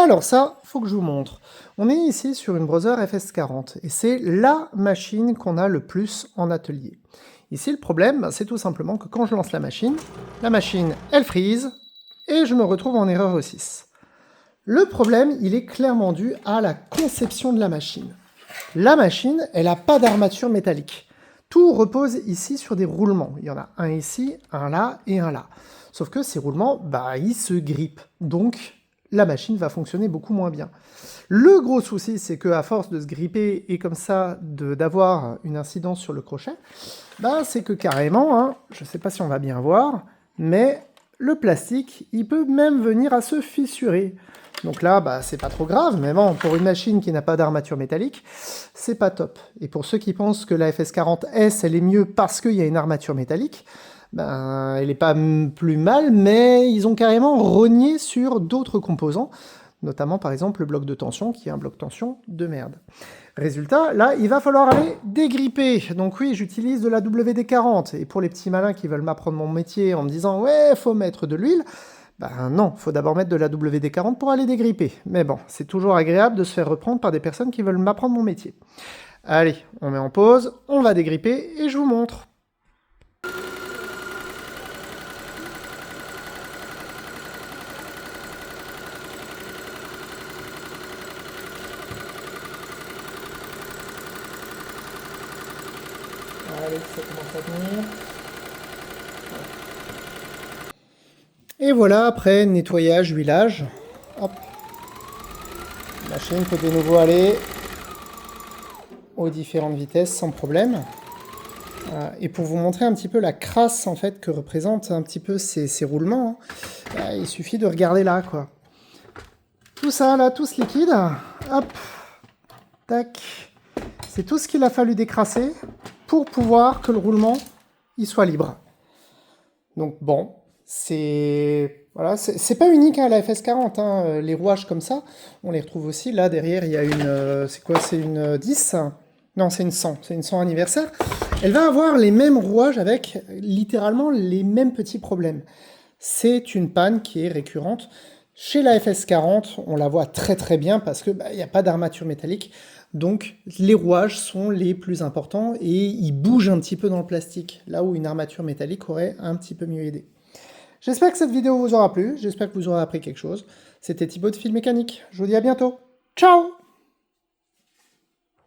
Alors ça, faut que je vous montre. On est ici sur une Brother FS40 et c'est la machine qu'on a le plus en atelier. Ici, le problème, c'est tout simplement que quand je lance la machine, elle freeze et je me retrouve en erreur E6. Le problème, il est clairement dû à la conception de la machine. La machine, elle n'a pas d'armature métallique. Tout repose ici sur des roulements. Il y en a un ici, un là et un là. Sauf que ces roulements, ils se grippent. Donc, la machine va fonctionner beaucoup moins bien. Le gros souci, c'est qu'à force de se gripper et comme ça d'avoir une incidence sur le crochet, c'est que carrément, je ne sais pas si on va bien voir, mais le plastique, il peut même venir à se fissurer. Donc là, c'est pas trop grave, mais bon, pour une machine qui n'a pas d'armature métallique, c'est pas top. Et pour ceux qui pensent que la FS40S, elle est mieux parce qu'il y a une armature métallique, elle est pas plus mal, mais ils ont carrément rogné sur d'autres composants, notamment par exemple le bloc de tension, qui est un bloc tension de merde. Résultat, là, il va falloir aller dégripper. Donc oui, j'utilise de la WD-40. Et pour les petits malins qui veulent m'apprendre mon métier en me disant « Ouais, faut mettre de l'huile », non, faut d'abord mettre de la WD-40 pour aller dégripper. Mais bon, c'est toujours agréable de se faire reprendre par des personnes qui veulent m'apprendre mon métier. Allez, on met en pause, on va dégripper et je vous montre. Allez, ça commence à tenir. Et voilà, après nettoyage, huilage, hop, la machine peut de nouveau aller aux différentes vitesses sans problème. Et pour vous montrer un petit peu la crasse en fait que représentent un petit peu ces roulements, il suffit de regarder là, quoi. Tout ça là, tout ce liquide, hop, tac, c'est tout ce qu'il a fallu décrasser pour pouvoir que le roulement il soit libre. Donc bon, voilà, c'est pas unique à la FS40, les rouages comme ça, on les retrouve aussi. Là derrière il y a une, c'est quoi, c'est une 10 ? Non, c'est une 100 anniversaire. Elle va avoir les mêmes rouages avec littéralement les mêmes petits problèmes. C'est une panne qui est récurrente. Chez la FS40, on la voit très très bien parce que n'y a pas d'armature métallique. Donc les rouages sont les plus importants et ils bougent un petit peu dans le plastique, là où une armature métallique aurait un petit peu mieux aidé. J'espère que cette vidéo vous aura plu, j'espère que vous aurez appris quelque chose. C'était Thibaut de Fil Mécanique, je vous dis à bientôt. Ciao!